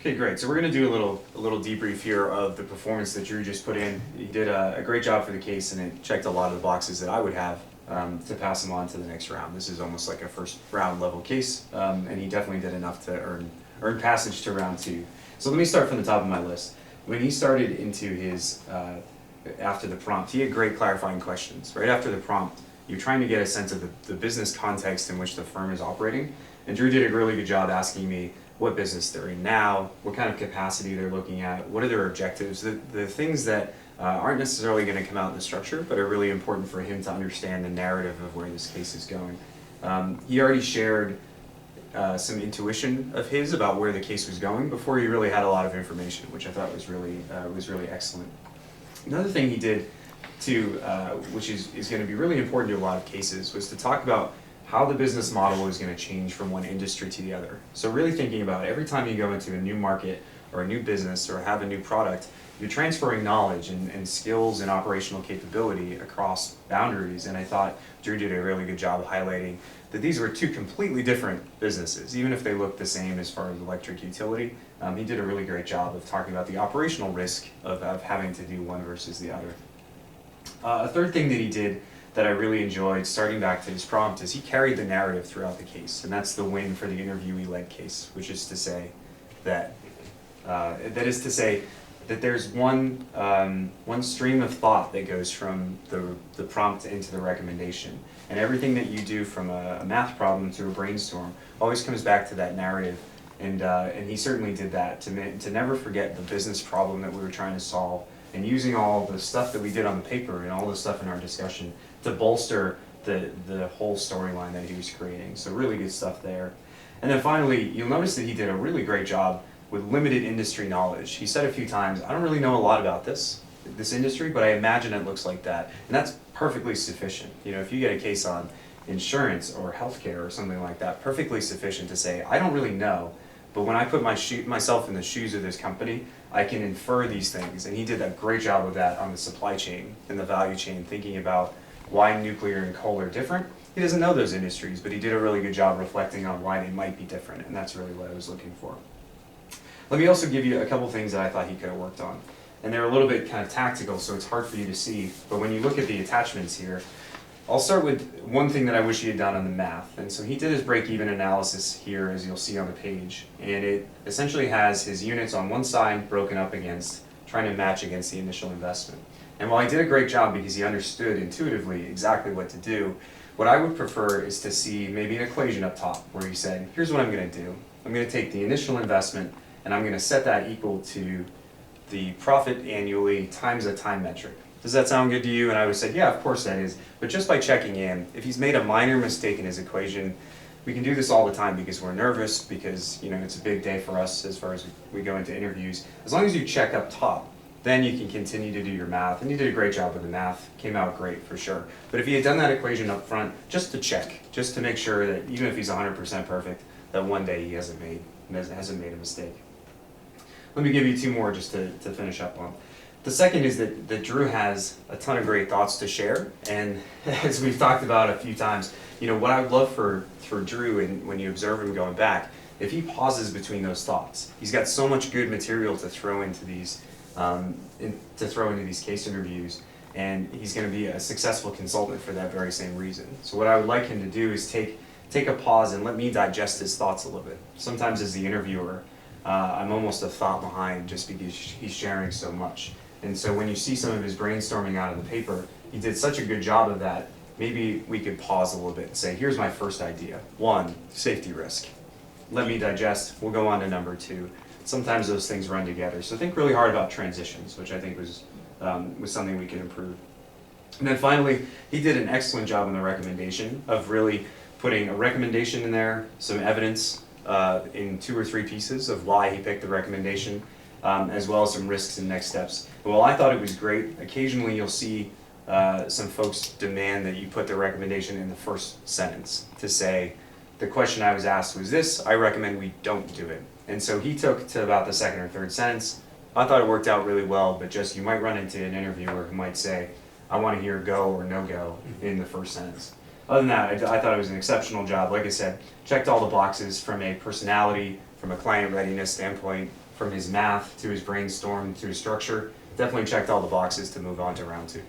Okay, great. So we're going to do a little debrief here of the performance that Drew just put in. He did a great job for the case, and it checked a lot of the boxes that I would have to pass him on to the next round. This is almost like a first round level case, and he definitely did enough to earn passage to round two. So let me start from the top of my list. When he started into his after the prompt, he had great clarifying questions. Right after the prompt, you're trying to get a sense of the business context in which the firm is operating, and Drew did a really good job asking me what business they're in now, what kind of capacity they're looking at, what are their objectives, the things that aren't necessarily going to come out in the structure, but are really important for him to understand the narrative of where this case is going. He already shared some intuition of his about where the case was going before he really had a lot of information, which I thought was really excellent. Another thing he did too, which is going to be really important to a lot of cases, was to talk about how the business model is going to change from one industry to the other. So really thinking about every time you go into a new market or a new business or have a new product, you're transferring knowledge and skills and operational capability across boundaries. And I thought Drew did a really good job of highlighting that these were two completely different businesses, even if they look the same as far as electric utility. He did a really great job of talking about the operational risk of having to do one versus the other. A third thing that he did that I really enjoyed, starting back to his prompt, is he carried the narrative throughout the case, and that's the win for the interviewee-led case, which is to say that there's one stream of thought that goes from the prompt into the recommendation, and everything that you do from a math problem to a brainstorm always comes back to that narrative, and he certainly did that to never forget the business problem that we were trying to solve, and using all the stuff that we did on the paper and all the stuff in our discussion to bolster the whole storyline that he was creating. So really good stuff there. And then finally, you'll notice that he did a really great job with limited industry knowledge. He said a few times, I don't really know a lot about this industry, but I imagine it looks like that. And that's perfectly sufficient. You know, if you get a case on insurance or healthcare or something like that, perfectly sufficient to say, I don't really know, but when I put myself in the shoes of this company, I can infer these things. And he did a great job of that on the supply chain and the value chain, thinking about why nuclear and coal are different. He doesn't know those industries, but he did a really good job reflecting on why they might be different, and that's really what I was looking for. Let me also give you a couple things that I thought he could have worked on. And they're a little bit kind of tactical, so it's hard for you to see, but when you look at the attachments here, I'll start with one thing that I wish he had done on the math. And so he did his break-even analysis here, as you'll see on the page, and it essentially has his units on one side broken up against, trying to match against the initial investment. And while he did a great job because he understood intuitively exactly what to do, what I would prefer is to see maybe an equation up top where he said, here's what I'm going to do. I'm going to take the initial investment and I'm going to set that equal to the profit annually times a time metric. Does that sound good to you? And I would say, yeah, of course that is. But just by checking in, if he's made a minor mistake in his equation, we can do this all the time because we're nervous, because it's a big day for us as far as we go into interviews. As long as you check up top, then you can continue to do your math. And you did a great job with the math. Came out great for sure. But if he had done that equation up front, just to check, just to make sure that even if he's 100% perfect, that one day he hasn't made a mistake. Let me give you two more just to finish up on. The second is that Drew has a ton of great thoughts to share, and as we've talked about a few times, what I would love for Drew, and when you observe him going back, if he pauses between those thoughts. He's got so much good material to throw into these case interviews, and he's going to be a successful consultant for that very same reason. So what I would like him to do is take a pause and let me digest his thoughts a little bit. Sometimes as the interviewer, I'm almost a thought behind just because he's sharing so much. And so when you see some of his brainstorming out of the paper, he did such a good job of that, maybe we could pause a little bit and say, here's my first idea. 1, safety risk. Let me digest, we'll go on to number 2. Sometimes those things run together. So think really hard about transitions, which I think was something we could improve. And then finally, he did an excellent job in the recommendation of really putting a recommendation in there, some evidence in 2 or 3 pieces of why he picked the recommendation, as well as some risks and next steps. Well, I thought it was great. Occasionally you'll see some folks demand that you put the recommendation in the first sentence to say, the question I was asked was this, I recommend we don't do it. And so he took to about the second or third sentence. I thought it worked out really well, but just you might run into an interviewer who might say, I want to hear go or no go in the first sentence. Other than that, I thought it was an exceptional job. Like I said, checked all the boxes from a personality, from a client readiness standpoint, from his math to his brainstorm to his structure, definitely checked all the boxes to move on to round two.